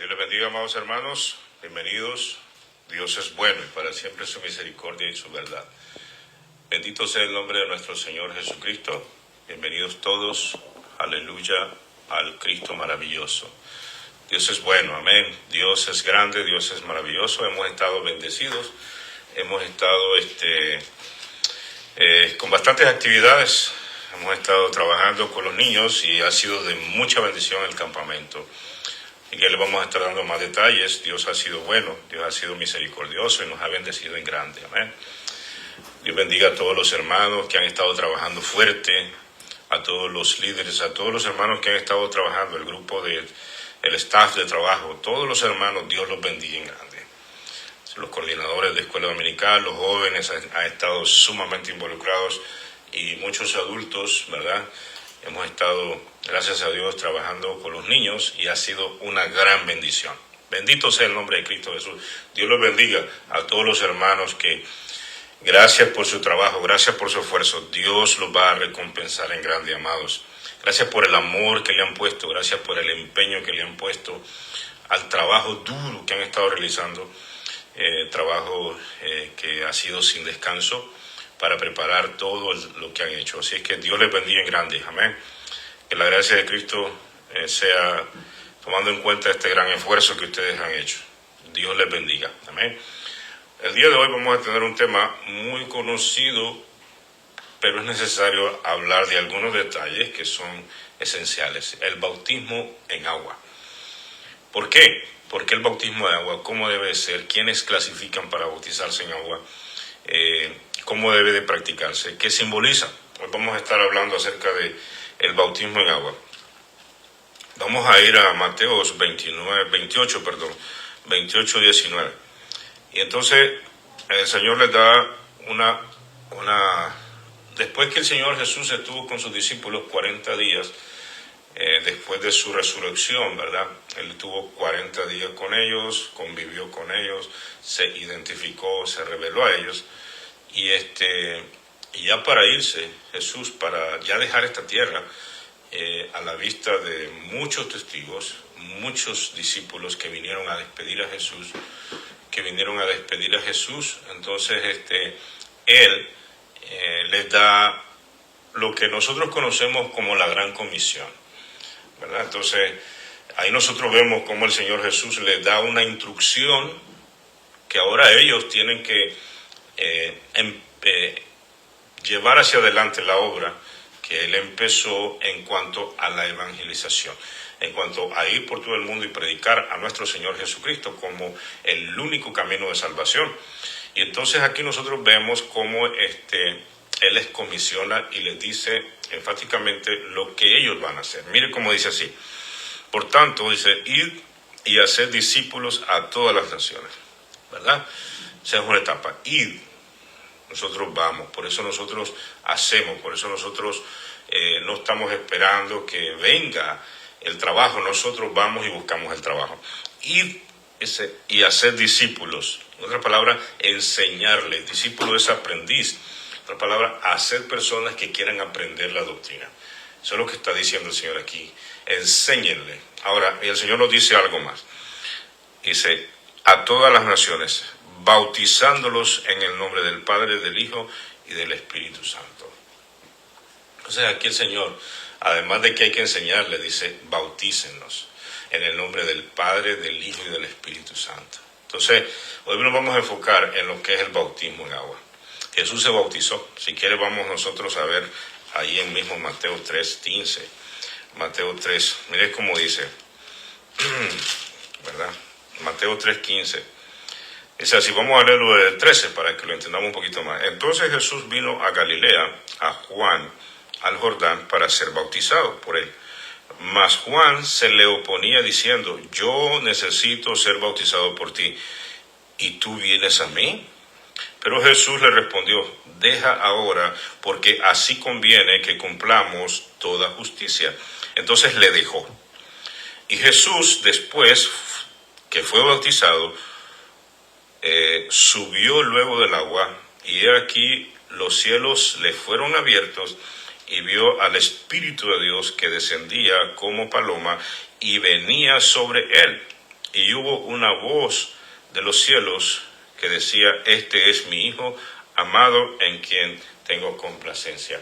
Dios les bendiga, amados hermanos. Bienvenidos. Dios es bueno y para siempre su misericordia y su verdad. Bendito sea el nombre de nuestro Señor Jesucristo. Bienvenidos todos. Aleluya al Cristo maravilloso. Dios es bueno, amén. Dios es grande, Dios es maravilloso. Hemos estado bendecidos. Hemos estado con bastantes actividades. Hemos estado trabajando con los niños y ha sido de mucha bendición el campamento. Y que le vamos a estar dando más detalles. Dios ha sido bueno, Dios ha sido misericordioso y nos ha bendecido en grande. Amén. Dios bendiga a todos los hermanos que han estado trabajando fuerte, a todos los líderes, a todos los hermanos que han estado trabajando, el grupo el staff de trabajo, todos los hermanos, Dios los bendiga en grande. Los coordinadores de escuela dominical, los jóvenes han estado sumamente involucrados y muchos adultos, ¿verdad? Hemos estado, gracias a Dios, trabajando con los niños y ha sido una gran bendición. Bendito sea el nombre de Cristo Jesús. Dios los bendiga a todos los hermanos que, gracias por su trabajo, gracias por su esfuerzo. Dios los va a recompensar en grande, amados. Gracias por el amor que le han puesto, gracias por el empeño que le han puesto al trabajo duro que han estado realizando. Trabajo que ha sido sin descanso para preparar todo lo que han hecho. Así es que Dios les bendiga en grande. Amén. Que la gracia de Cristo sea tomando en cuenta este gran esfuerzo que ustedes han hecho. Dios les bendiga. Amén. El día de hoy vamos a tener un tema muy conocido, pero es necesario hablar de algunos detalles que son esenciales. El bautismo en agua. ¿Por qué? ¿Por qué el bautismo de agua? ¿Cómo debe ser? ¿Quiénes clasifican para bautizarse en agua? ¿Cómo debe de practicarse? ¿Qué simboliza? Hoy vamos a estar hablando acerca de el bautismo en agua. Vamos a ir a Mateos 28, 19. Y entonces el Señor les da después que el Señor Jesús estuvo con sus discípulos 40 días, después de su resurrección, ¿verdad? Él tuvo 40 días con ellos, convivió con ellos, se identificó, se reveló a ellos. Y ya para irse, Jesús, para ya dejar esta tierra, a la vista de muchos testigos, muchos discípulos que vinieron a despedir a Jesús, entonces Él les da lo que nosotros conocemos como la Gran Comisión, ¿verdad? Entonces, ahí nosotros vemos cómo el Señor Jesús les da una instrucción que ahora ellos tienen que llevar hacia adelante la obra que Él empezó en cuanto a la evangelización, en cuanto a ir por todo el mundo y predicar a nuestro Señor Jesucristo como el único camino de salvación. Y entonces aquí nosotros vemos cómo Él les comisiona y les dice enfáticamente lo que ellos van a hacer. Mire cómo dice así. Por tanto, dice, id y haced discípulos a todas las naciones, ¿verdad? Esa es una etapa. Id. Nosotros vamos, por eso nosotros hacemos, por eso nosotros no estamos esperando que venga el trabajo, nosotros vamos y buscamos el trabajo. Id y hacer discípulos, en otra palabra, enseñarles. Discípulo es aprendiz, en otra palabra, hacer personas que quieran aprender la doctrina. Eso es lo que está diciendo el Señor aquí, enséñenle. Ahora, el Señor nos dice algo más, dice, a todas las naciones, bautizándolos en el nombre del Padre, del Hijo y del Espíritu Santo. Entonces aquí el Señor, además de que hay que enseñarle, dice, bautícenlos en el nombre del Padre, del Hijo y del Espíritu Santo. Entonces, hoy nos vamos a enfocar en lo que es el bautismo en agua. Jesús se bautizó. Si quiere vamos nosotros a ver ahí en mismo Mateo 3:15. Mateo 3, mire cómo dice, ¿verdad? Mateo 3:15. Dice así, vamos a leerlo del 13 para que lo entendamos un poquito más. Entonces Jesús vino a Galilea, a Juan, al Jordán, para ser bautizado por él. Mas Juan se le oponía diciendo, yo necesito ser bautizado por ti, ¿y tú vienes a mí? Pero Jesús le respondió, deja ahora, porque así conviene que cumplamos toda justicia. Entonces le dejó. Y Jesús, después que fue bautizado, subió luego del agua, y he aquí los cielos le fueron abiertos, y vio al Espíritu de Dios que descendía como paloma y venía sobre él. y hubo una voz de los cielos que decía: este es mi Hijo amado en quien tengo complacencia.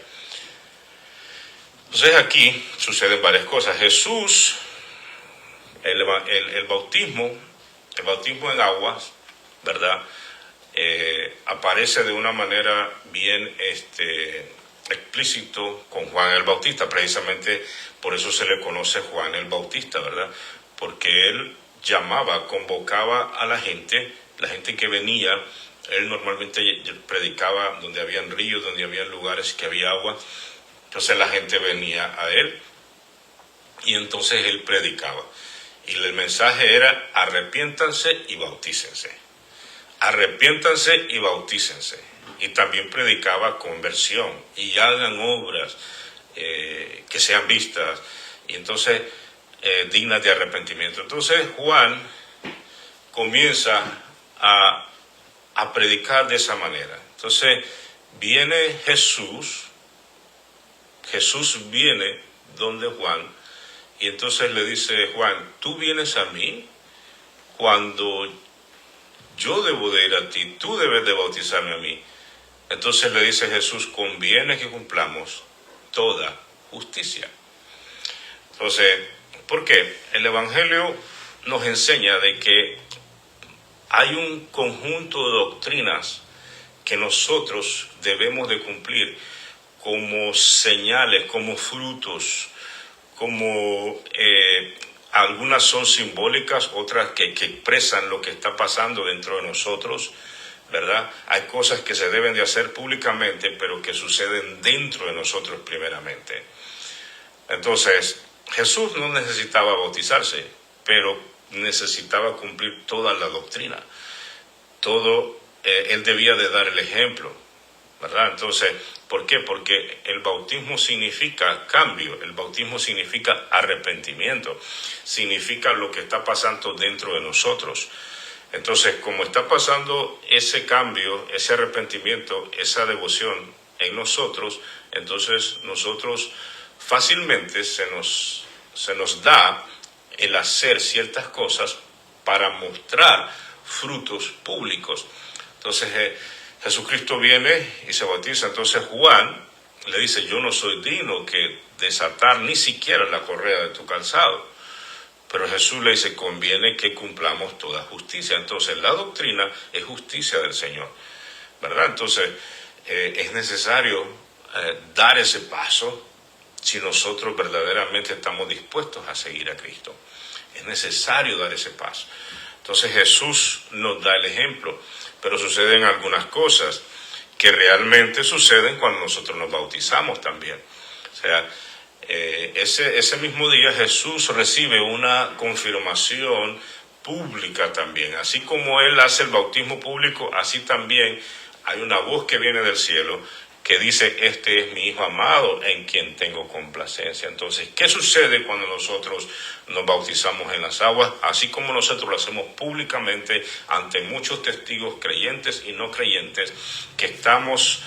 Entonces aquí suceden varias cosas. Jesús, el bautismo en aguas, ¿verdad? Aparece de una manera bien explícito con Juan el Bautista. Precisamente por eso se le conoce Juan el Bautista, ¿verdad? Porque él llamaba, convocaba a la gente que venía. Él normalmente predicaba donde habían ríos, donde había lugares que había agua. Entonces la gente venía a él y entonces él predicaba. Y el mensaje era: arrepiéntanse y bautícense. Arrepiéntanse y bautícense. Y también predicaba conversión y hagan obras que sean vistas y entonces dignas de arrepentimiento. Entonces Juan comienza a predicar de esa manera. Entonces viene Jesús viene donde Juan y entonces le dice: Juan, tú vienes a mí cuando yo debo de ir a ti, tú debes de bautizarme a mí. Entonces le dice Jesús: conviene que cumplamos toda justicia. Entonces, ¿por qué? El Evangelio nos enseña de que hay un conjunto de doctrinas que nosotros debemos de cumplir como señales, como frutos, como algunas son simbólicas, otras que expresan lo que está pasando dentro de nosotros, ¿verdad? Hay cosas que se deben de hacer públicamente, pero que suceden dentro de nosotros primeramente. Entonces, Jesús no necesitaba bautizarse, pero necesitaba cumplir toda la doctrina. Él debía de dar el ejemplo, ¿verdad? Entonces, ¿por qué? Porque el bautismo significa cambio, el bautismo significa arrepentimiento, significa lo que está pasando dentro de nosotros. Entonces, como está pasando ese cambio, ese arrepentimiento, esa devoción en nosotros, entonces nosotros fácilmente se nos da el hacer ciertas cosas para mostrar frutos públicos. Entonces Jesucristo viene y se bautiza. Entonces Juan le dice: yo no soy digno que desatar ni siquiera la correa de tu calzado. Pero Jesús le dice: conviene que cumplamos toda justicia. Entonces la doctrina es justicia del Señor, ¿verdad? Entonces es necesario dar ese paso si nosotros verdaderamente estamos dispuestos a seguir a Cristo. Es necesario dar ese paso. Entonces Jesús nos da el ejemplo, pero suceden algunas cosas que realmente suceden cuando nosotros nos bautizamos también. O sea, ese mismo día Jesús recibe una confirmación pública también. Así como Él hace el bautismo público, así también hay una voz que viene del cielo que dice: este es mi Hijo amado en quien tengo complacencia. Entonces, ¿qué sucede cuando nosotros nos bautizamos en las aguas? Así como nosotros lo hacemos públicamente ante muchos testigos creyentes y no creyentes, que estamos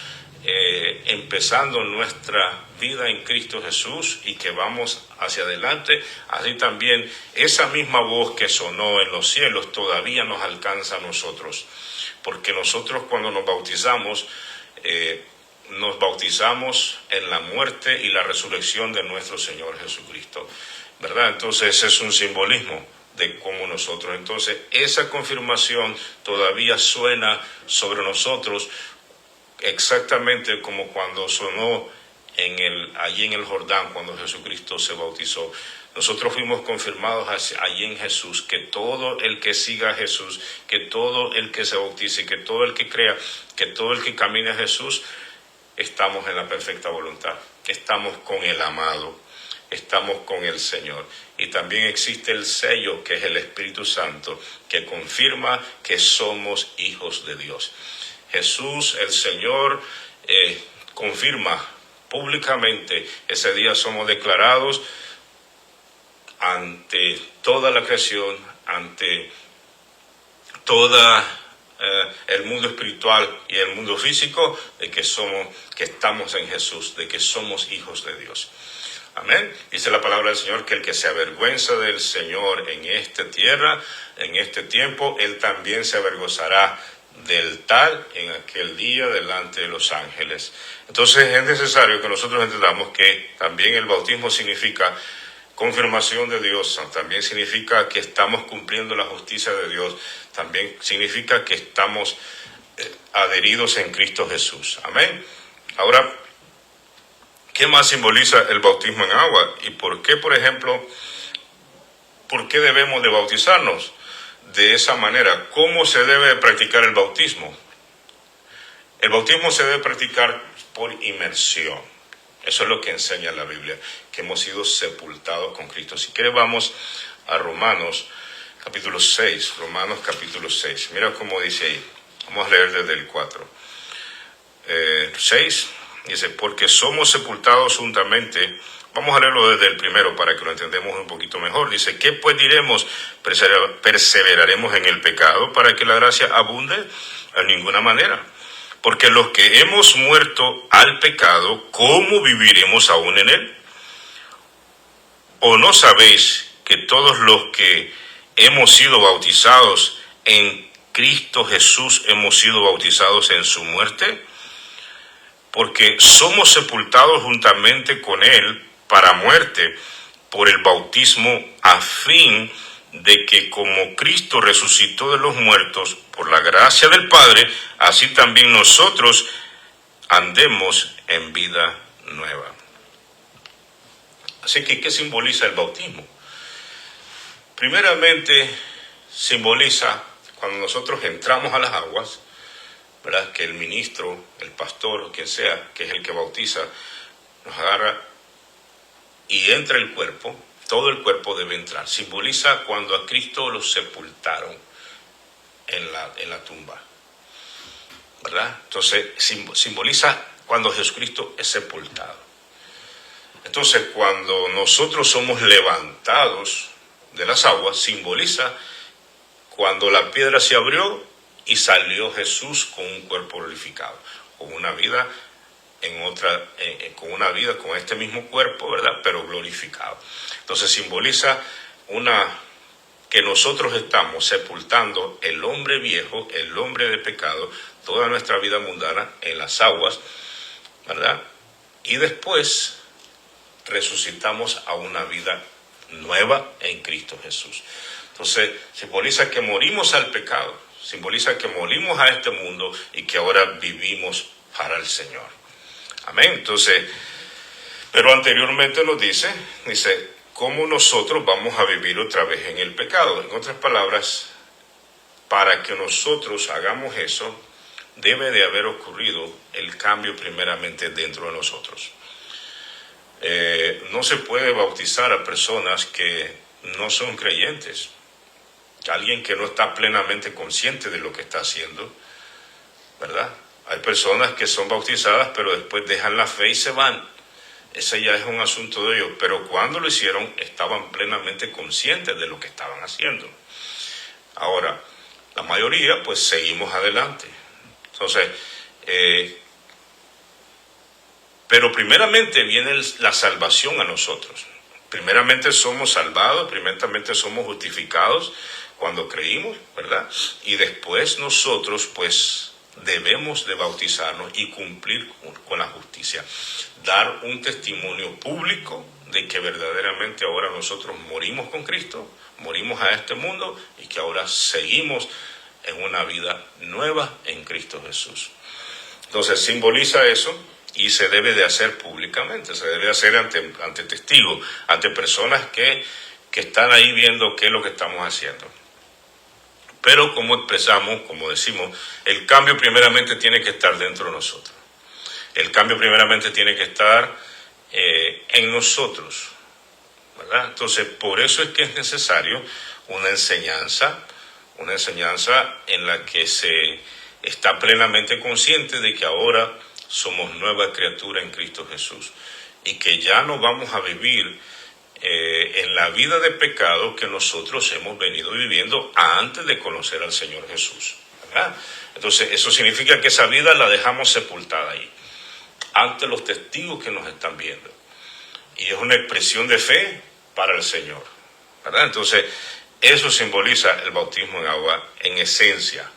empezando nuestra vida en Cristo Jesús y que vamos hacia adelante, así también esa misma voz que sonó en los cielos todavía nos alcanza a nosotros, porque nosotros cuando nos bautizamos en la muerte y la resurrección de nuestro Señor Jesucristo, ¿verdad? Entonces ese es un simbolismo de cómo nosotros, entonces esa confirmación todavía suena sobre nosotros exactamente como cuando sonó allí en el Jordán, cuando Jesucristo se bautizó. Nosotros fuimos confirmados allí en Jesús, que todo el que siga a Jesús, que todo el que se bautice, que todo el que crea, que todo el que camine a Jesús, estamos en la perfecta voluntad, estamos con el amado, estamos con el Señor. Y también existe el sello, que es el Espíritu Santo, que confirma que somos hijos de Dios. Jesús, el Señor, confirma públicamente, ese día somos declarados ante toda la creación, ante toda el mundo espiritual y el mundo físico, de que estamos en Jesús, de que somos hijos de Dios. Amén. Dice la palabra del Señor que el que se avergüenza del Señor en esta tierra, en este tiempo, Él también se avergonzará del tal en aquel día delante de los ángeles. Entonces es necesario que nosotros entendamos que también el bautismo significa confirmación de Dios, también significa que estamos cumpliendo la justicia de Dios, también significa que estamos adheridos en Cristo Jesús. Amén. Ahora, ¿qué más simboliza el bautismo en agua? ¿Y por qué, por ejemplo, por qué debemos de bautizarnos de esa manera? ¿Cómo se debe practicar el bautismo? El bautismo se debe practicar por inmersión. Eso es lo que enseña la Biblia, que hemos sido sepultados con Cristo. Si quieres, vamos a Romanos capítulo 6. Romanos capítulo 6. Mira cómo dice ahí. Vamos a leer desde el 4. 6. Dice, porque somos sepultados juntamente. Vamos a leerlo desde el primero para que lo entendamos un poquito mejor. Dice, ¿qué pues diremos? ¿Perseveraremos en el pecado para que la gracia abunde? En ninguna manera. Porque los que hemos muerto al pecado, ¿cómo viviremos aún en él? ¿O no sabéis que todos los que hemos sido bautizados en Cristo Jesús hemos sido bautizados en su muerte? Porque somos sepultados juntamente con él para muerte por el bautismo, a fin de que como Cristo resucitó de los muertos por la gracia del Padre, así también nosotros andemos en vida nueva. Así que, ¿qué simboliza el bautismo? Primeramente, simboliza cuando nosotros entramos a las aguas, ¿verdad? Que el ministro, el pastor, o quien sea, que es el que bautiza, nos agarra y entra el cuerpo. Todo el cuerpo debe entrar. Simboliza cuando a Cristo lo sepultaron en la tumba, ¿verdad? Entonces simboliza cuando Jesucristo es sepultado. Entonces cuando nosotros somos levantados de las aguas, simboliza cuando la piedra se abrió y salió Jesús con un cuerpo glorificado, con una vida con este mismo cuerpo, ¿verdad? Pero glorificado. Entonces simboliza que nosotros estamos sepultando el hombre viejo, el hombre de pecado, toda nuestra vida mundana en las aguas, ¿verdad? Y después resucitamos a una vida nueva en Cristo Jesús. Entonces simboliza que morimos al pecado, simboliza que morimos a este mundo y que ahora vivimos para el Señor. Amén. Entonces, pero anteriormente nos dice, ¿cómo nosotros vamos a vivir otra vez en el pecado? En otras palabras, para que nosotros hagamos eso, debe de haber ocurrido el cambio primeramente dentro de nosotros. No se puede bautizar a personas que no son creyentes. Alguien que no está plenamente consciente de lo que está haciendo, ¿verdad? Hay personas que son bautizadas, pero después dejan la fe y se van. Ese ya es un asunto de ellos. Pero cuando lo hicieron, estaban plenamente conscientes de lo que estaban haciendo. Ahora, la mayoría, pues seguimos adelante. Entonces, pero primeramente viene la salvación a nosotros. Primeramente somos salvados, primeramente somos justificados cuando creímos, ¿verdad? Y después nosotros, pues, debemos de bautizarnos y cumplir con la justicia. Dar un testimonio público de que verdaderamente ahora nosotros morimos con Cristo, morimos a este mundo y que ahora seguimos en una vida nueva en Cristo Jesús. Entonces simboliza eso y se debe de hacer públicamente, se debe hacer ante testigos, ante personas que están ahí viendo qué es lo que estamos haciendo. Pero como expresamos, como decimos, el cambio primeramente tiene que estar dentro de nosotros. El cambio primeramente tiene que estar en nosotros, ¿verdad? Entonces, por eso es que es necesario una enseñanza en la que se está plenamente consciente de que ahora somos nueva criatura en Cristo Jesús y que ya no vamos a vivir en la vida de pecado que nosotros hemos venido viviendo antes de conocer al Señor Jesús, ¿verdad? Entonces eso significa que esa vida la dejamos sepultada ahí, ante los testigos que nos están viendo. y es una expresión de fe para el Señor, ¿verdad? Entonces, eso simboliza el bautismo en agua en esencia.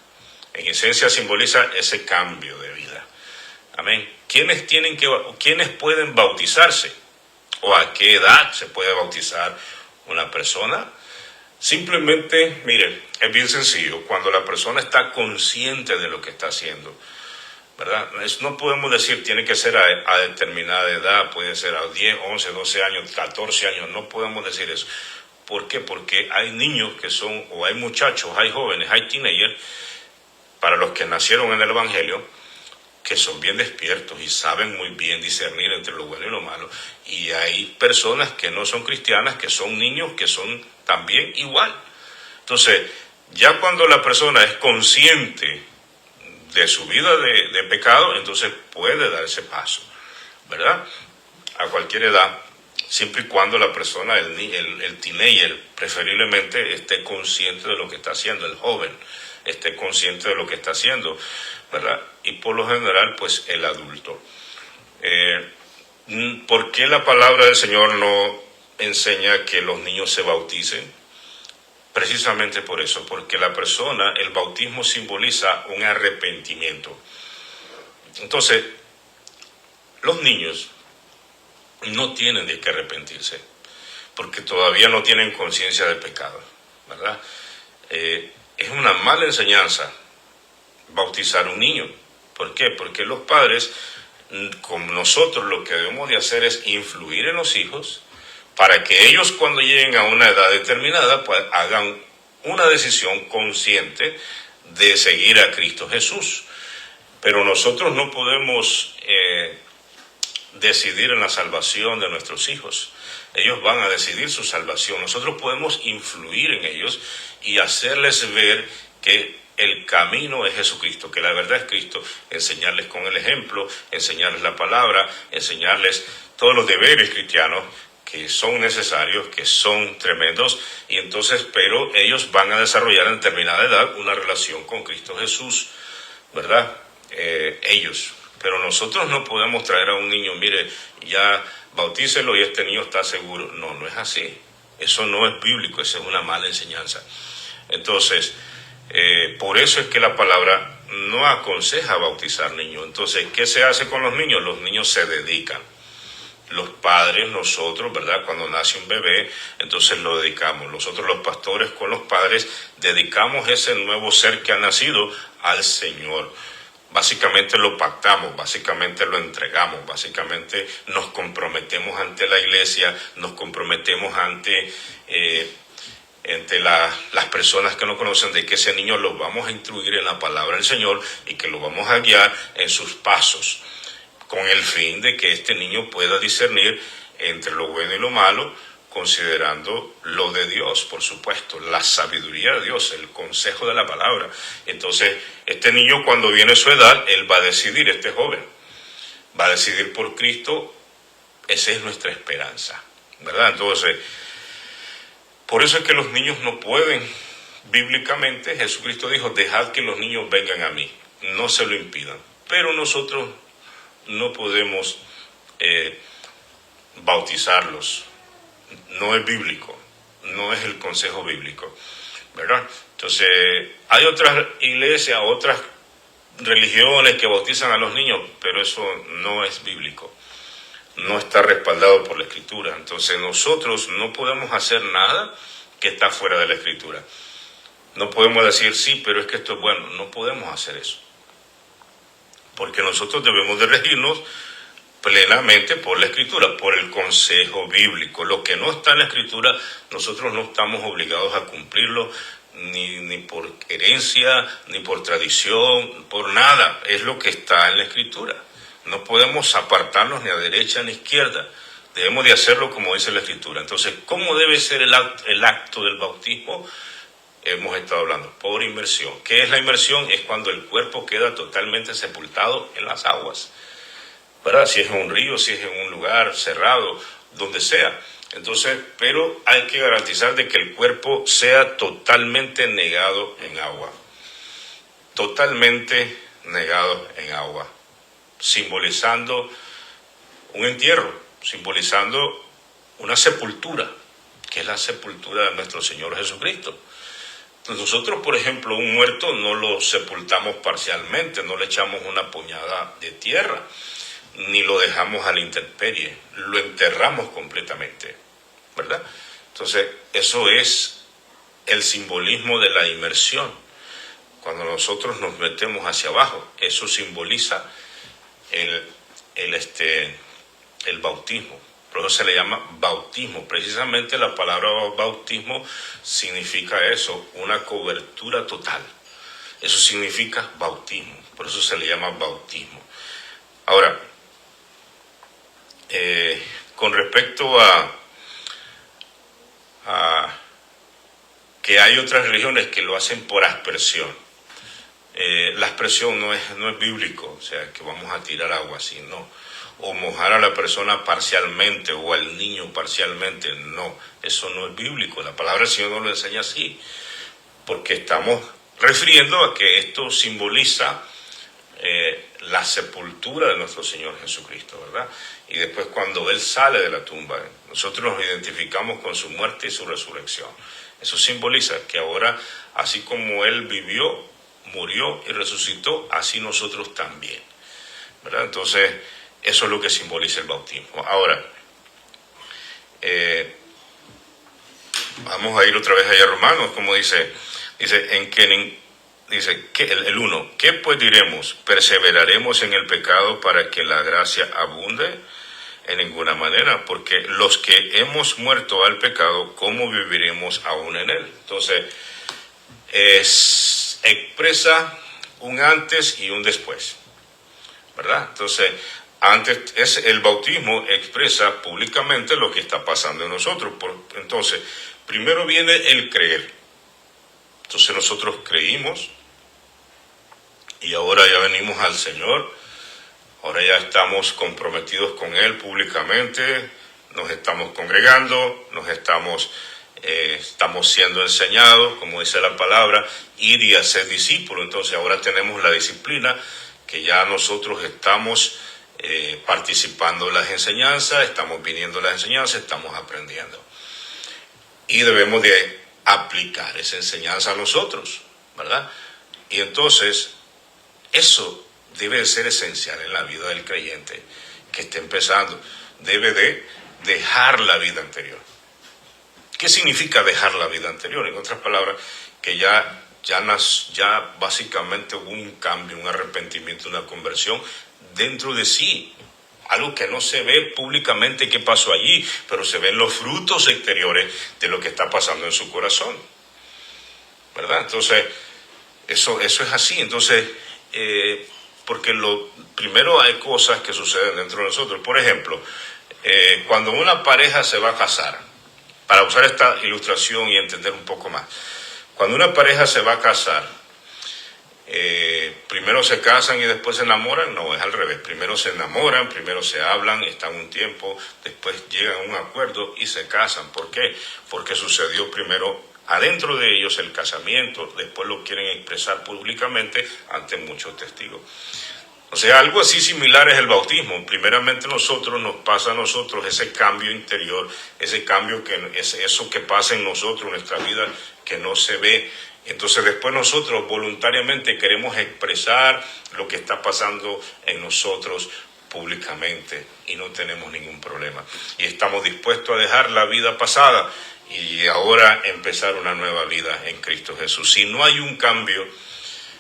En esencia simboliza ese cambio de vida. Amén. ¿Quiénes pueden bautizarse? ¿O a qué edad se puede bautizar una persona? Simplemente, mire, es bien sencillo. Cuando la persona está consciente de lo que está haciendo, ¿verdad? No podemos decir tiene que ser a determinada edad, puede ser a 10, 11, 12 años, 14 años, no podemos decir eso. ¿Por qué? Porque hay niños que son, o hay muchachos, hay jóvenes, hay teenagers, para los que nacieron en el Evangelio, que son bien despiertos y saben muy bien discernir entre lo bueno y lo malo. Y hay personas que no son cristianas, que son niños, que son también igual. Entonces, ya cuando la persona es consciente de su vida de pecado, entonces puede dar ese paso, ¿verdad? A cualquier edad, siempre y cuando la persona, el teenager, preferiblemente esté consciente de lo que está haciendo, el joven esté consciente de lo que está haciendo, ¿verdad? Y por lo general, pues el adulto. ¿Por qué la palabra del Señor no enseña que los niños se bauticen? Precisamente por eso, porque el bautismo simboliza un arrepentimiento. Entonces, los niños no tienen de qué arrepentirse, porque todavía no tienen conciencia del pecado, ¿verdad? Es una mala enseñanza bautizar a un niño. ¿Por qué? Porque los padres, como nosotros, lo que debemos de hacer es influir en los hijos para que ellos, cuando lleguen a una edad determinada, pues hagan una decisión consciente de seguir a Cristo Jesús. Pero nosotros no podemos decidir en la salvación de nuestros hijos. Ellos van a decidir su salvación. Nosotros podemos influir en ellos y hacerles ver que el camino es Jesucristo, que la verdad es Cristo, enseñarles con el ejemplo, enseñarles la palabra, enseñarles todos los deberes cristianos que son necesarios, que son tremendos, y entonces, pero ellos van a desarrollar en determinada edad una relación con Cristo Jesús, ¿verdad? Ellos. Pero nosotros no podemos traer a un niño, mire, ya bautícelo y este niño está seguro. No, no es así. Eso no es bíblico, esa es una mala enseñanza. Entonces, por eso es que la palabra no aconseja bautizar niños. Entonces, ¿qué se hace con los niños? Los niños se dedican. Los padres, nosotros, ¿verdad? Cuando nace un bebé, entonces lo dedicamos. Nosotros los pastores con los padres dedicamos ese nuevo ser que ha nacido al Señor. Básicamente lo pactamos, básicamente lo entregamos, básicamente nos comprometemos ante la iglesia, nos comprometemos ante las personas que no conocen, de que ese niño lo vamos a instruir en la palabra del Señor y que lo vamos a guiar en sus pasos, con el fin de que este niño pueda discernir entre lo bueno y lo malo, considerando lo de Dios, por supuesto, la sabiduría de Dios, el consejo de la palabra. Entonces, este niño, cuando viene su edad, él va a decidir, este joven, va a decidir por Cristo. Esa es nuestra esperanza, ¿verdad? Entonces, por eso es que los niños no pueden, bíblicamente, Jesucristo dijo, dejad que los niños vengan a mí, no se lo impidan. Pero nosotros no podemos bautizarlos. No es bíblico, no es el consejo bíblico, ¿verdad? Entonces, hay otras iglesias, otras religiones que bautizan a los niños, pero eso no es bíblico, no está respaldado por la Escritura. Entonces, nosotros no podemos hacer nada que está fuera de la Escritura. No podemos decir, sí, pero es que esto es bueno. No podemos hacer eso, porque nosotros debemos de regirnos plenamente por la Escritura, por el consejo bíblico. Lo que no está en la Escritura, nosotros no estamos obligados a cumplirlo, ni por herencia, ni por tradición, por nada. Es lo que está en la Escritura. No podemos apartarnos ni a derecha ni a izquierda. Debemos de hacerlo como dice la Escritura. Entonces, ¿cómo debe ser el acto del bautismo? Hemos estado hablando, por inmersión. ¿Qué es la inmersión? Es cuando el cuerpo queda totalmente sepultado en las aguas, ¿verdad? Si es en un río, si es en un lugar cerrado, donde sea. Entonces, pero hay que garantizar de que el cuerpo sea totalmente negado en agua. Totalmente negado en agua. Simbolizando un entierro, simbolizando una sepultura, que es la sepultura de nuestro Señor Jesucristo. Nosotros, por ejemplo, un muerto no lo sepultamos parcialmente, no le echamos una puñada de tierra, ni lo dejamos a la intemperie, lo enterramos completamente, ¿verdad? Entonces, eso es el simbolismo de la inmersión. Cuando nosotros nos metemos hacia abajo, eso simboliza el bautismo. Por eso se le llama bautismo. Precisamente la palabra bautismo significa eso, una cobertura total. Eso significa bautismo. Por eso se le llama bautismo. Ahora, con respecto a que hay otras religiones que lo hacen por aspersión. La aspersión no es bíblico, o sea, que vamos a tirar agua así, no. O mojar a la persona parcialmente o al niño parcialmente, no, eso no es bíblico. La palabra del Señor nos lo enseña así, porque estamos refiriendo a que esto simboliza la sepultura de nuestro Señor Jesucristo, ¿verdad? Y después cuando Él sale de la tumba, nosotros nos identificamos con su muerte y su resurrección. Eso simboliza que ahora, así como Él vivió, murió y resucitó, así nosotros también, ¿verdad? Entonces, eso es lo que simboliza el bautismo. Ahora, vamos a ir otra vez allá a Romanos, como dice que el 1, ¿qué pues diremos? ¿Perseveraremos en el pecado para que la gracia abunde? En ninguna manera, porque los que hemos muerto al pecado, ¿cómo viviremos aún en él? Entonces, expresa un antes y un después, ¿verdad? Entonces, antes el bautismo expresa públicamente lo que está pasando en nosotros. Entonces, primero viene el creer. Entonces nosotros creímos y ahora ya venimos al Señor. Ahora ya estamos comprometidos con Él públicamente, nos estamos congregando, estamos siendo enseñados, como dice la palabra, ir y hacer discípulos. Entonces ahora tenemos la disciplina que ya nosotros estamos participando en las enseñanzas, estamos viniendo a las enseñanzas, estamos aprendiendo. Y debemos de aplicar esa enseñanza a nosotros, ¿verdad? Y entonces, eso debe de ser esencial en la vida del creyente que esté empezando. Debe de dejar la vida anterior. ¿Qué significa dejar la vida anterior? En otras palabras, que ya básicamente hubo un cambio, un arrepentimiento, una conversión dentro de sí. Algo que no se ve públicamente que pasó allí, pero se ven los frutos exteriores de lo que está pasando en su corazón, ¿verdad? Entonces, eso es así. Entonces, porque primero hay cosas que suceden dentro de nosotros. Por ejemplo, cuando una pareja se va a casar, para usar esta ilustración y entender un poco más, cuando una pareja se va a casar, primero se casan y después se enamoran. No, es al revés. Primero se enamoran, primero se hablan, están un tiempo, después llegan a un acuerdo y se casan. ¿Por qué? Porque sucedió primero adentro de ellos el casamiento, después lo quieren expresar públicamente ante muchos testigos. O sea, algo así similar es el bautismo. Primeramente nos pasa a nosotros ese cambio interior, ese cambio eso que pasa en nosotros, en nuestra vida, que no se ve. Entonces después nosotros voluntariamente queremos expresar lo que está pasando en nosotros públicamente y no tenemos ningún problema. Y estamos dispuestos a dejar la vida pasada y ahora empezar una nueva vida en Cristo Jesús. Si no hay un cambio,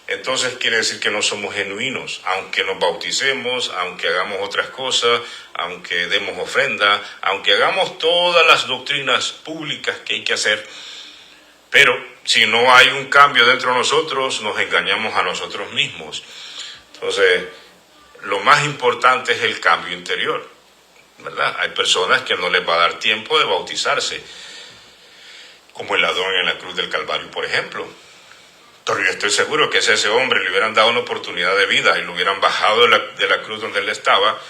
entonces quiere decir que no somos genuinos, aunque nos bauticemos, aunque hagamos otras cosas, aunque demos ofrenda, aunque hagamos todas las doctrinas públicas que hay que hacer. Pero si no hay un cambio dentro de nosotros, nos engañamos a nosotros mismos. Entonces, lo más importante es el cambio interior, ¿verdad? Hay personas que no les va a dar tiempo de bautizarse, como el ladrón en la cruz del Calvario, por ejemplo. Pero yo estoy seguro que si a ese hombre le hubieran dado una oportunidad de vida y lo hubieran bajado de la cruz donde él estaba,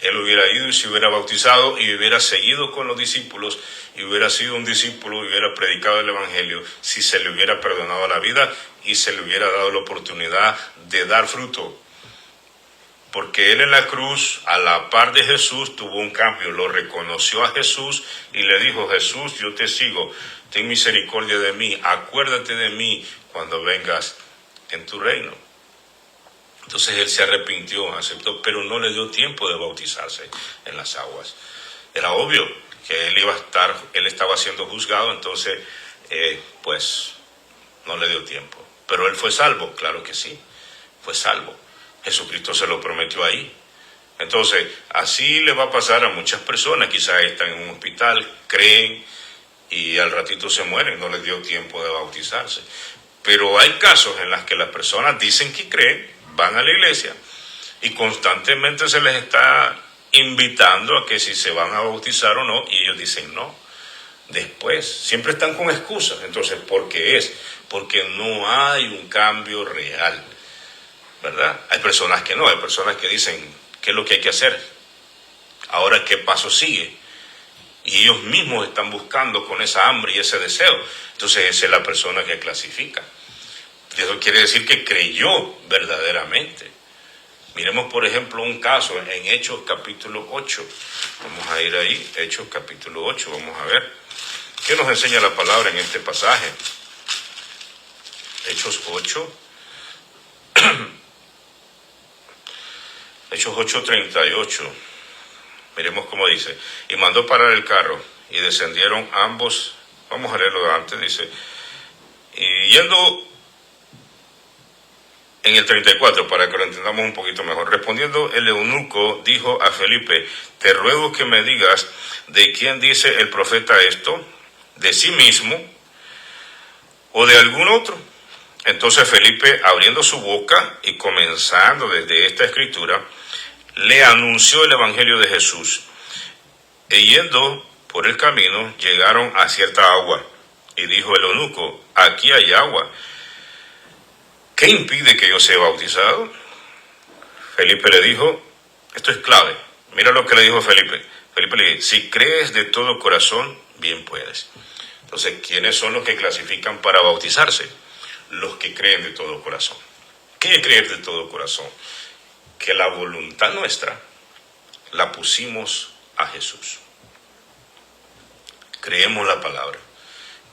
él hubiera ido y se hubiera bautizado y hubiera seguido con los discípulos y hubiera sido un discípulo y hubiera predicado el evangelio si se le hubiera perdonado la vida y se le hubiera dado la oportunidad de dar fruto. porque él en la cruz, a la par de Jesús, tuvo un cambio, lo reconoció a Jesús y le dijo: Jesús, yo te sigo, ten misericordia de mí, acuérdate de mí cuando vengas en tu reino. Entonces él se arrepintió, aceptó, pero no le dio tiempo de bautizarse en las aguas. Era obvio que él estaba siendo juzgado, entonces pues no le dio tiempo. Pero él fue salvo, claro que sí, fue salvo. Jesucristo se lo prometió ahí. Entonces, así le va a pasar a muchas personas. Quizás están en un hospital, creen y al ratito se mueren, no les dio tiempo de bautizarse. Pero hay casos en los que las personas dicen que creen, van a la iglesia y constantemente se les está invitando a que si se van a bautizar o no, y ellos dicen no. Después, siempre están con excusas. Entonces, ¿por qué es? Porque no hay un cambio real, ¿verdad? Hay personas que no, hay personas que dicen, ¿qué es lo que hay que hacer? Ahora, ¿qué paso sigue? Y ellos mismos están buscando con esa hambre y ese deseo. Entonces, esa es la persona que clasifica. Eso quiere decir que creyó verdaderamente. Miremos, por ejemplo, un caso en Hechos capítulo 8. Vamos a ir ahí, Hechos capítulo 8, vamos a ver. ¿Qué nos enseña la palabra en este pasaje? Hechos 8. Hechos 8:38. Miremos cómo dice. Y mandó parar el carro y descendieron ambos. Vamos a leerlo de antes, dice. Y yendo en el 34, para que lo entendamos un poquito mejor. Respondiendo el eunuco, dijo a Felipe: te ruego que me digas de quién dice el profeta esto, de sí mismo o de algún otro. Entonces Felipe, abriendo su boca y comenzando desde esta escritura, le anunció el evangelio de Jesús. E yendo por el camino, llegaron a cierta agua. Y dijo el eunuco: aquí hay agua. ¿Qué impide que yo sea bautizado? Felipe le dijo, esto es clave. Mira lo que le dijo Felipe. Felipe le dijo: si crees de todo corazón, bien puedes. Entonces, ¿quiénes son los que clasifican para bautizarse? Los que creen de todo corazón. ¿Qué es creer de todo corazón? Que la voluntad nuestra la pusimos a Jesús. Creemos la palabra,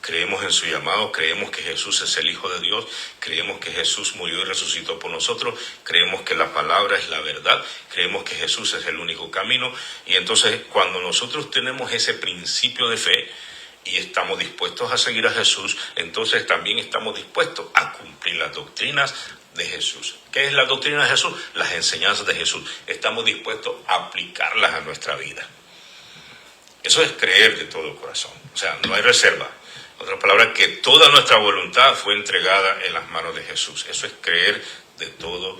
creemos en su llamado, creemos que Jesús es el Hijo de Dios, creemos que Jesús murió y resucitó por nosotros, creemos que la palabra es la verdad, creemos que Jesús es el único camino. Y entonces, cuando nosotros tenemos ese principio de fe y estamos dispuestos a seguir a Jesús, entonces también estamos dispuestos a cumplir las doctrinas de Jesús. ¿Qué es la doctrina de Jesús? Las enseñanzas de Jesús. Estamos dispuestos a aplicarlas a nuestra vida. Eso es creer de todo corazón. O sea, no hay reserva. Otra palabra, que toda nuestra voluntad fue entregada en las manos de Jesús. Eso es creer de todo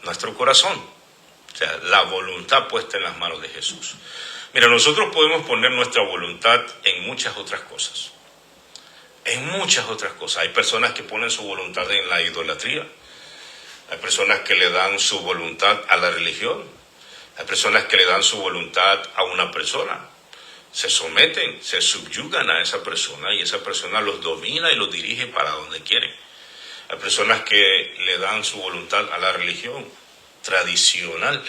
nuestro corazón. O sea, la voluntad puesta en las manos de Jesús. Mira, nosotros podemos poner nuestra voluntad en muchas otras cosas. En muchas otras cosas. Hay personas que ponen su voluntad en la idolatría. Hay personas que le dan su voluntad a la religión. Hay personas que le dan su voluntad a una persona. Se someten, se subyugan a esa persona y esa persona los domina y los dirige para donde quieren. Hay personas que le dan su voluntad a la religión tradicional,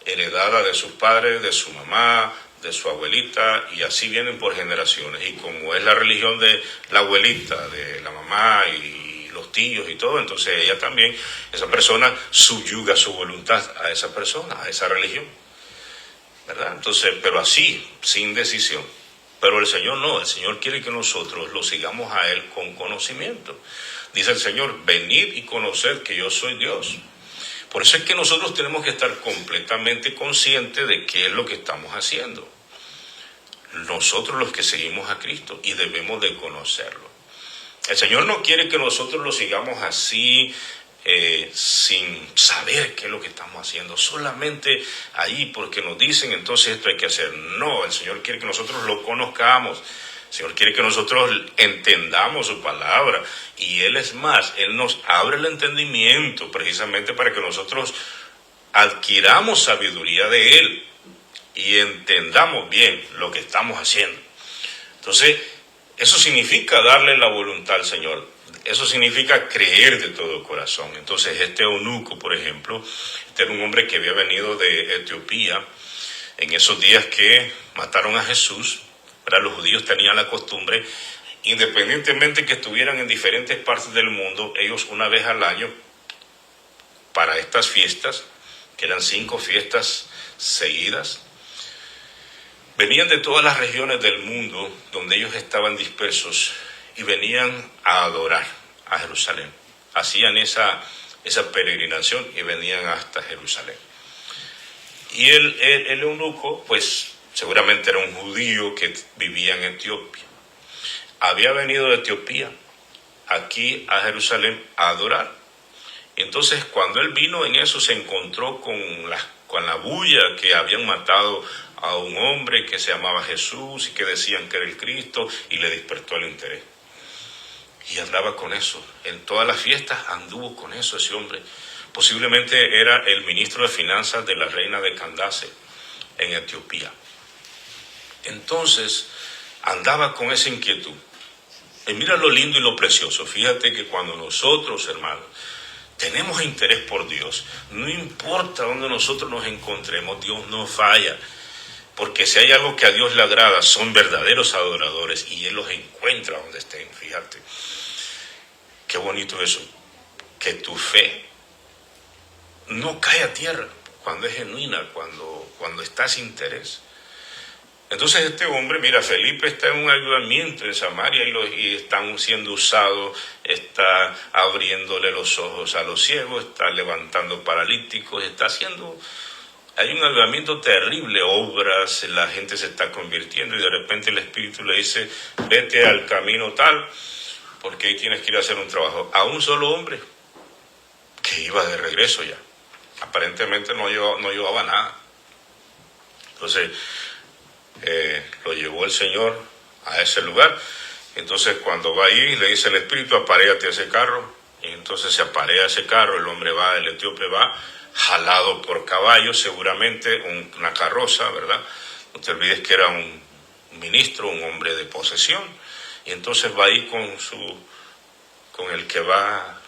heredada de sus padres, de su mamá, de su abuelita, y así vienen por generaciones. Y como es la religión de la abuelita, de la mamá y los tíos y todo, entonces ella también, esa persona subyuga su voluntad a esa persona, a esa religión, ¿verdad? Entonces, pero así, sin decisión. Pero el Señor no, el Señor quiere que nosotros lo sigamos a Él con conocimiento. Dice el Señor: venid y conoced que yo soy Dios. Por eso es que nosotros tenemos que estar completamente conscientes de qué es lo que estamos haciendo. Nosotros los que seguimos a Cristo, y debemos de conocerlo. El Señor no quiere que nosotros lo sigamos así, sin saber qué es lo que estamos haciendo, solamente ahí porque nos dicen entonces esto hay que hacer. No, el Señor quiere que nosotros lo conozcamos. El Señor quiere que nosotros entendamos su palabra, y Él es más, Él nos abre el entendimiento precisamente para que nosotros adquiramos sabiduría de Él y entendamos bien lo que estamos haciendo. Entonces, eso significa darle la voluntad al Señor, Eso significa creer de todo corazón. Entonces este eunuco, por ejemplo, este era un hombre que había venido de Etiopía en esos días que mataron a Jesús. ¿Verdad? Los judíos tenían la costumbre, independientemente que estuvieran en diferentes partes del mundo, ellos una vez al año, para estas fiestas, que eran 5 fiestas seguidas, venían de todas las regiones del mundo donde ellos estaban dispersos y venían a adorar a Jerusalén. Hacían esa peregrinación y venían hasta Jerusalén. Y el eunuco, pues seguramente era un judío que vivía en Etiopía. Había venido de Etiopía aquí a Jerusalén a adorar. Entonces, cuando él vino en eso, se encontró con la bulla que habían matado a un hombre que se llamaba Jesús y que decían que era el Cristo, y le despertó el interés. Y andaba con eso. En todas las fiestas anduvo con eso ese hombre. Posiblemente era el ministro de finanzas de la reina de Candace en Etiopía. Entonces, andaba con esa inquietud. Y mira lo lindo y lo precioso. Fíjate que cuando nosotros, hermanos, tenemos interés por Dios, no importa dónde nosotros nos encontremos, Dios no falla. Porque si hay algo que a Dios le agrada, son verdaderos adoradores y Él los encuentra donde estén. Fíjate. Qué bonito eso. Que tu fe no cae a tierra cuando es genuina, cuando estás interés. Entonces este hombre, mira, Felipe está en un avivamiento en Samaria y están siendo usados, está abriéndole los ojos a los ciegos, está levantando paralíticos, está haciendo... Hay un avivamiento terrible, obras, la gente se está convirtiendo y de repente el Espíritu le dice, vete al camino tal, porque ahí tienes que ir a hacer un trabajo. A un solo hombre que iba de regreso ya. Aparentemente no llevaba nada. Entonces lo llevó el Señor a ese lugar. Entonces cuando va ahí le dice el Espíritu, aparéate a ese carro. Y entonces se aparea ese carro, el hombre va, el etíope va, jalado por caballos, seguramente una carroza, ¿verdad? No te olvides que era un ministro, un hombre de posesión, y entonces va ahí con el que va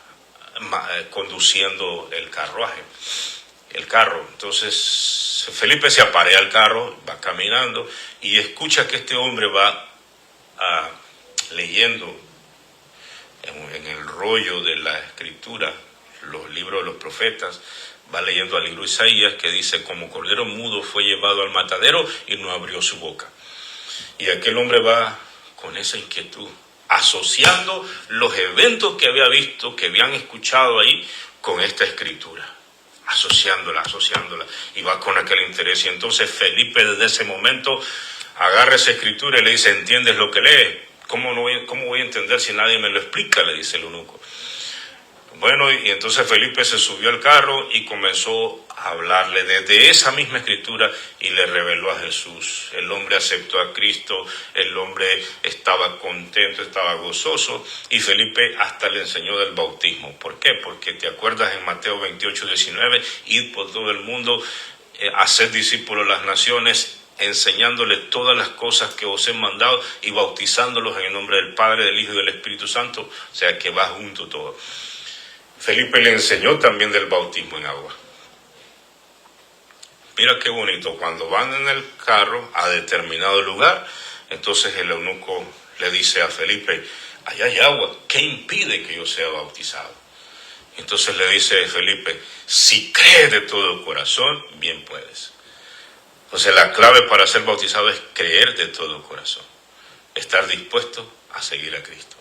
conduciendo el carro. Entonces Felipe se aparea al carro, va caminando y escucha que este hombre va leyendo en el rollo de la escritura, los libros de los profetas. Va leyendo al libro de Isaías, que dice, como cordero mudo fue llevado al matadero y no abrió su boca. Y aquel hombre va con esa inquietud, asociando los eventos que había visto, que habían escuchado ahí, con esta escritura, asociándola, y va con aquel interés. Y entonces Felipe desde ese momento agarra esa escritura y le dice, ¿entiendes lo que lees? ¿Cómo voy a entender si nadie me lo explica?, le dice el eunuco. Bueno, y entonces Felipe se subió al carro y comenzó a hablarle desde esa misma escritura y le reveló a Jesús. El hombre aceptó a Cristo, el hombre estaba contento, estaba gozoso, y Felipe hasta le enseñó del bautismo. ¿Por qué? Porque te acuerdas en Mateo 28:19, id por todo el mundo, haced discípulos de las naciones, enseñándoles todas las cosas que os he mandado y bautizándolos en el nombre del Padre, del Hijo y del Espíritu Santo. O sea que va junto todo. Felipe le enseñó también del bautismo en agua. Mira qué bonito, cuando van en el carro a determinado lugar, entonces el eunuco le dice a Felipe, allá hay agua, ¿qué impide que yo sea bautizado? Entonces le dice Felipe, si crees de todo corazón, bien puedes. Entonces la clave para ser bautizado es creer de todo corazón, estar dispuesto a seguir a Cristo.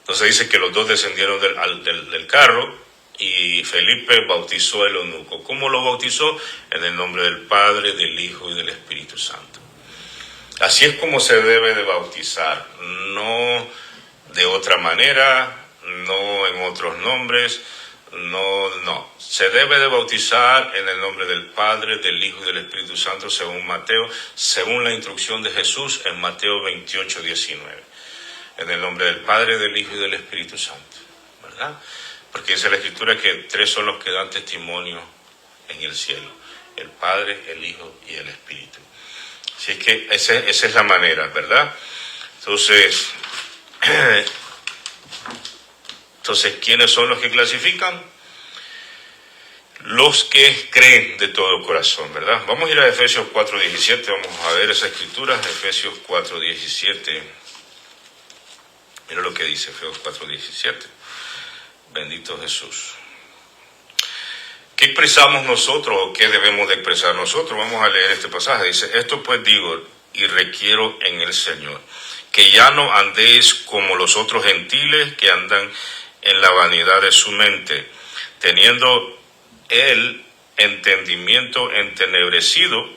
Entonces dice que los dos descendieron del carro y Felipe bautizó al eunuco. ¿Cómo lo bautizó? En el nombre del Padre, del Hijo y del Espíritu Santo. Así es como se debe de bautizar, no de otra manera, no en otros nombres, no. Se debe de bautizar en el nombre del Padre, del Hijo y del Espíritu Santo, según Mateo, según la instrucción de Jesús en Mateo 28:19. En el nombre del Padre, del Hijo y del Espíritu Santo, ¿verdad? Porque dice la Escritura que 3 son los que dan testimonio en el cielo: el Padre, el Hijo y el Espíritu. Así es que esa es la manera, ¿verdad? Entonces, Entonces, ¿quiénes son los que clasifican? Los que creen de todo corazón, ¿verdad? Vamos a ir a Efesios 4:17, vamos a ver esa escritura, Efesios 4:17. Mira lo que dice Efesios 4:17. Bendito Jesús. ¿Qué expresamos nosotros o qué debemos de expresar nosotros? Vamos a leer este pasaje. Dice, esto pues digo y requiero en el Señor, que ya no andéis como los otros gentiles que andan en la vanidad de su mente, teniendo el entendimiento entenebrecido,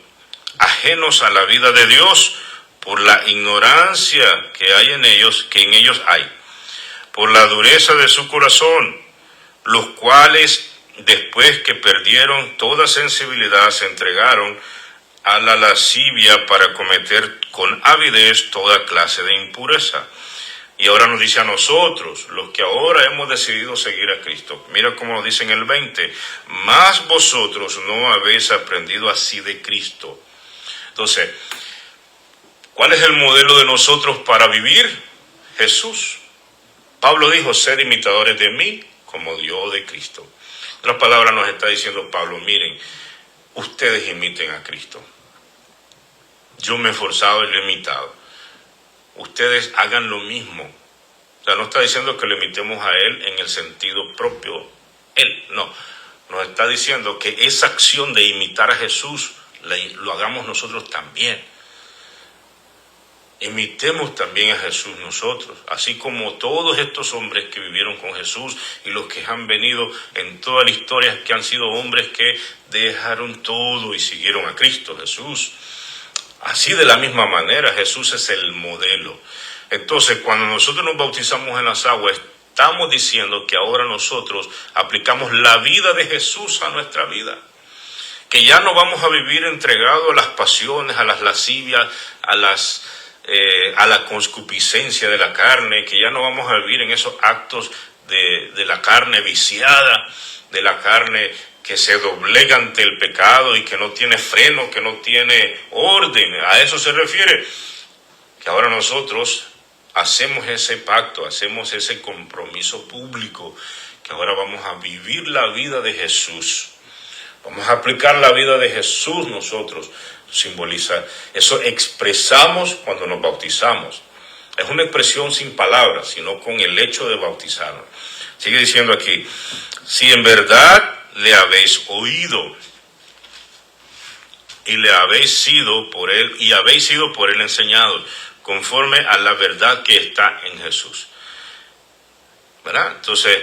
ajenos a la vida de Dios por la ignorancia que hay en ellos, que en ellos hay, por la dureza de su corazón, los cuales después que perdieron toda sensibilidad se entregaron a la lascivia para cometer con avidez toda clase de impureza. Y ahora nos dice a nosotros, los que ahora hemos decidido seguir a Cristo. Mira cómo nos dice en el 20, más vosotros no habéis aprendido así de Cristo. Entonces, ¿cuál es el modelo de nosotros para vivir? Jesús. Pablo dijo, sed imitadores de mí como yo de Cristo. En otras palabras nos está diciendo Pablo, miren, ustedes imiten a Cristo. Yo me he esforzado y lo he imitado. Ustedes hagan lo mismo. O sea, no está diciendo que lo imitemos a Él en el sentido propio. Él, no. Nos está diciendo que esa acción de imitar a Jesús lo hagamos nosotros también. Imitemos también a Jesús nosotros, así como todos estos hombres que vivieron con Jesús y los que han venido en toda la historia, que han sido hombres que dejaron todo y siguieron a Cristo Jesús. Así de la misma manera, Jesús es el modelo. Entonces, cuando nosotros nos bautizamos en las aguas, estamos diciendo que ahora nosotros aplicamos la vida de Jesús a nuestra vida. Que ya no vamos a vivir entregados a las pasiones, a las lascivias, a la concupiscencia de la carne, que ya no vamos a vivir en esos actos de la carne viciada, de la carne que se doblega ante el pecado y que no tiene freno, que no tiene orden. A eso se refiere, que ahora nosotros hacemos ese pacto, hacemos ese compromiso público, que ahora vamos a vivir la vida de Jesús. Vamos a aplicar la vida de Jesús nosotros. Simboliza, eso expresamos cuando nos bautizamos. Es una expresión sin palabras, sino con el hecho de bautizarnos. Sigue diciendo aquí, si en verdad le habéis oído y le habéis sido por él y habéis sido por él enseñados, conforme a la verdad que está en Jesús. ¿Verdad? Entonces,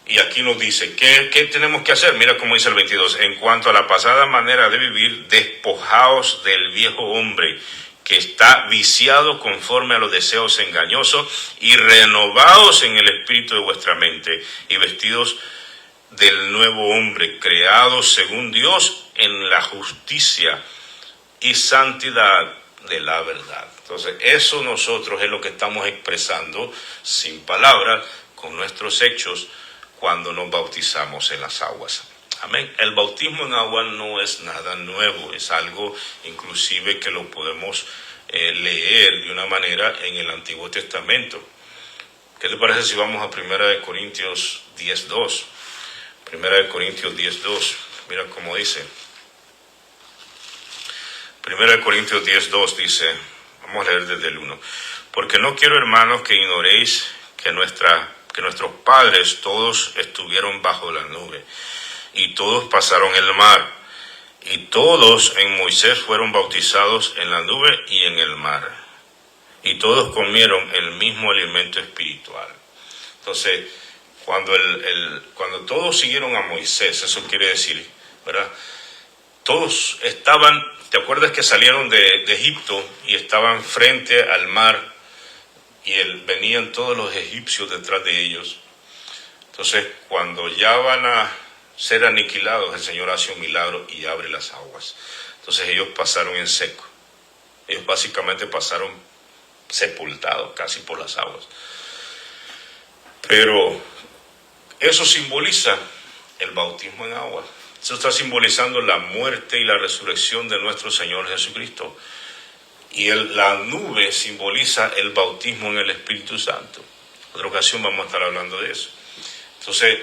y aquí nos dice, ¿qué tenemos que hacer? Mira cómo dice el 22, en cuanto a la pasada manera de vivir, despojaos del viejo hombre que está viciado conforme a los deseos engañosos y renovaos en el espíritu de vuestra mente y vestidos del nuevo hombre, creado según Dios en la justicia y santidad de la verdad. Entonces, eso nosotros es lo que estamos expresando sin palabras, con nuestros hechos, cuando nos bautizamos en las aguas. Amén. El bautismo en agua no es nada nuevo, es algo inclusive que lo podemos leer de una manera en el Antiguo Testamento. ¿Qué te parece si vamos a 1 Corintios 10:2? 1 Corintios 10:2, mira cómo dice. 1 Corintios 10:2 dice, vamos a leer desde el 1. Porque no quiero, hermanos, que ignoréis que nuestros padres todos estuvieron bajo la nube, y todos pasaron el mar, y todos en Moisés fueron bautizados en la nube y en el mar, y todos comieron el mismo alimento espiritual. Entonces, cuando todos siguieron a Moisés, eso quiere decir, ¿verdad? Todos estaban, ¿te acuerdas que salieron de Egipto y estaban frente al mar? Y venían todos los egipcios detrás de ellos. Entonces, cuando ya van a ser aniquilados, el Señor hace un milagro y abre las aguas. Entonces ellos pasaron en seco. Ellos básicamente pasaron sepultados casi por las aguas. Pero eso simboliza el bautismo en agua. Eso está simbolizando la muerte y la resurrección de nuestro Señor Jesucristo. Y la nube simboliza el bautismo en el Espíritu Santo. Otra ocasión vamos a estar hablando de eso. Entonces,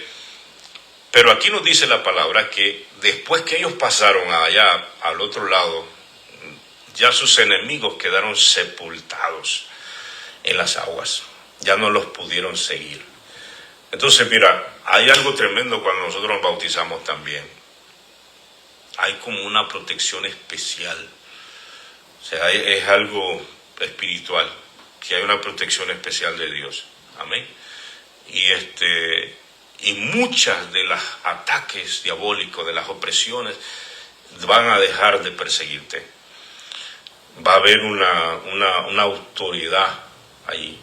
pero aquí nos dice la palabra que después que ellos pasaron allá al otro lado, ya sus enemigos quedaron sepultados en las aguas. Ya no los pudieron seguir. Entonces, mira, hay algo tremendo cuando nosotros nos bautizamos también. Hay como una protección especial. O sea, es algo espiritual, que hay una protección especial de Dios. Amén. Y muchas de los ataques diabólicos, de las opresiones, van a dejar de perseguirte. Va a haber una autoridad allí,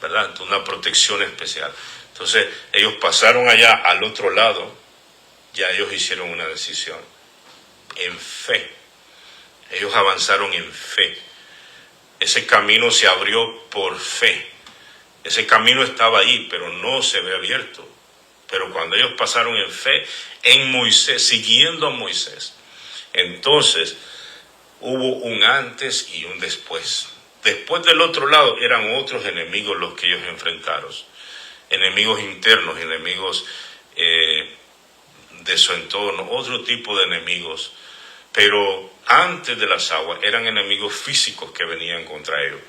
¿verdad? Una protección especial. Entonces, ellos pasaron allá al otro lado, ya ellos hicieron una decisión en fe. Ellos avanzaron en fe. Ese camino se abrió por fe. Ese camino estaba ahí, pero no se ve abierto. Pero cuando ellos pasaron en fe, en Moisés, siguiendo a Moisés, entonces hubo un antes y un después. Después del otro lado eran otros enemigos los que ellos enfrentaron. Enemigos internos, enemigos de su entorno, otro tipo de enemigos. Pero antes de las aguas eran enemigos físicos que venían contra ellos.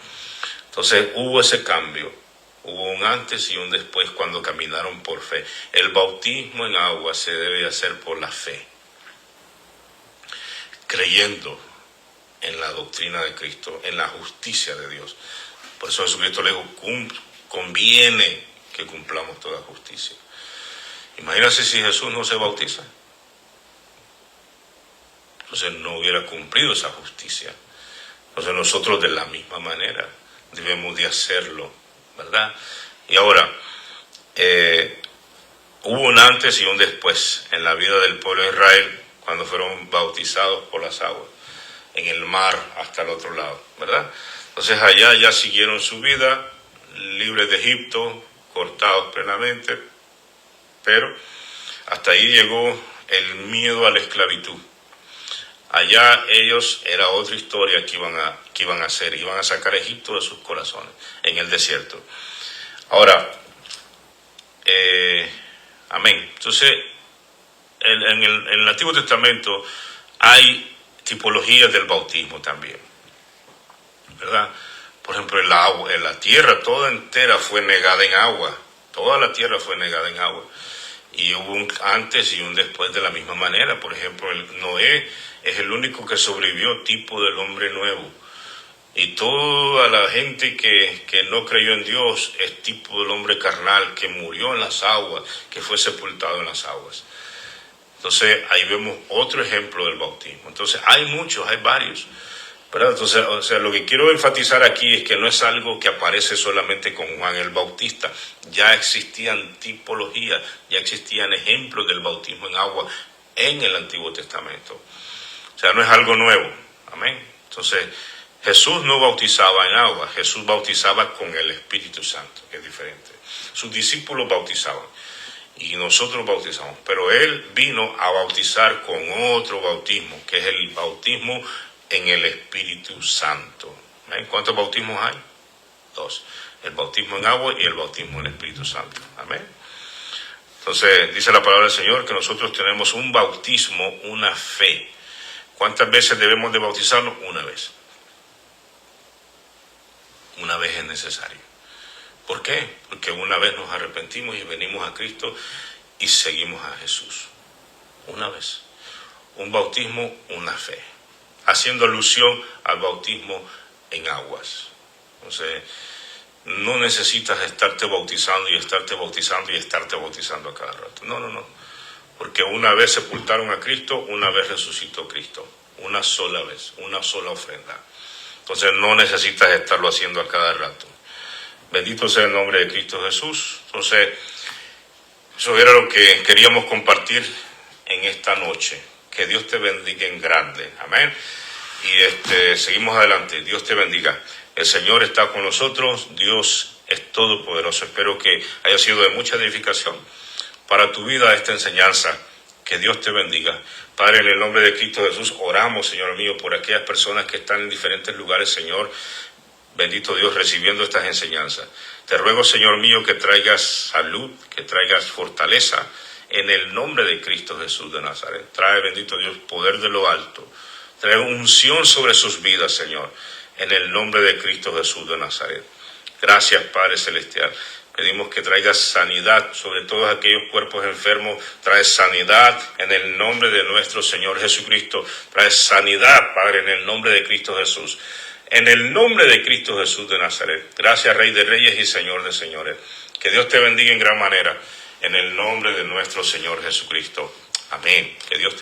Entonces hubo ese cambio. Hubo un antes y un después cuando caminaron por fe. El bautismo en agua se debe hacer por la fe, creyendo en la doctrina de Cristo, en la justicia de Dios. Por eso Jesucristo le dijo, conviene que cumplamos toda justicia. Imagínense si Jesús no se bautiza. Entonces no hubiera cumplido esa justicia. Entonces nosotros de la misma manera debemos de hacerlo, ¿verdad? Y ahora, hubo un antes y un después en la vida del pueblo de Israel cuando fueron bautizados por las aguas, en el mar hasta el otro lado, ¿verdad? Entonces allá ya siguieron su vida, libres de Egipto, cortados plenamente, pero hasta ahí llegó el miedo a la esclavitud. Allá ellos, era otra historia que iban a hacer, iban a sacar a Egipto de sus corazones, en el desierto. Ahora, amén. Entonces, en el Antiguo Testamento hay tipologías del bautismo también, ¿verdad? Por ejemplo, el agua, en la tierra toda entera fue negada en agua, toda la tierra fue negada en agua. Y hubo un antes y un después de la misma manera. Por ejemplo, Noé es el único que sobrevivió, tipo del hombre nuevo. Y toda la gente que no creyó en Dios es tipo del hombre carnal, que murió en las aguas, que fue sepultado en las aguas. Entonces, ahí vemos otro ejemplo del bautismo. Entonces, hay muchos, hay varios, ¿verdad? Entonces, o sea, lo que quiero enfatizar aquí es que no es algo que aparece solamente con Juan el Bautista. Ya existían tipologías, ya existían ejemplos del bautismo en agua en el Antiguo Testamento. O sea, no es algo nuevo. Amén. Entonces, Jesús no bautizaba en agua, Jesús bautizaba con el Espíritu Santo, que es diferente. Sus discípulos bautizaban y nosotros bautizamos, pero Él vino a bautizar con otro bautismo, que es el bautismo en el Espíritu Santo. ¿Amén? ¿Cuántos bautismos hay? 2. El bautismo en agua y el bautismo en el Espíritu Santo. Amén. Entonces, dice la palabra del Señor que nosotros tenemos un bautismo, una fe. ¿Cuántas veces debemos de bautizarnos? Una vez. Una vez es necesario. ¿Por qué? Porque una vez nos arrepentimos y venimos a Cristo y seguimos a Jesús. Una vez. Un bautismo, una fe. Haciendo alusión al bautismo en aguas. Entonces, no necesitas estarte bautizando y estarte bautizando y estarte bautizando a cada rato. No, no, no. Porque una vez sepultaron a Cristo, una vez resucitó Cristo. Una sola vez, una sola ofrenda. Entonces no necesitas estarlo haciendo a cada rato. Bendito sea el nombre de Cristo Jesús. Entonces, eso era lo que queríamos compartir en esta noche. Que Dios te bendiga en grande. Amén. Y seguimos adelante. Dios te bendiga. El Señor está con nosotros. Dios es todopoderoso. Espero que haya sido de mucha edificación para tu vida esta enseñanza. Que Dios te bendiga. Padre, en el nombre de Cristo Jesús, oramos, Señor mío, por aquellas personas que están en diferentes lugares, Señor, bendito Dios, recibiendo estas enseñanzas. Te ruego, Señor mío, que traigas salud, que traigas fortaleza en el nombre de Cristo Jesús de Nazaret. Trae, bendito Dios, poder de lo alto. Trae unción sobre sus vidas, Señor, en el nombre de Cristo Jesús de Nazaret. Gracias, Padre Celestial. Pedimos que traigas sanidad sobre todos aquellos cuerpos enfermos. Trae sanidad en el nombre de nuestro Señor Jesucristo. Trae sanidad, Padre, en el nombre de Cristo Jesús. En el nombre de Cristo Jesús de Nazaret. Gracias, Rey de Reyes y Señor de Señores. Que Dios te bendiga en gran manera. En el nombre de nuestro Señor Jesucristo. Amén. Que Dios te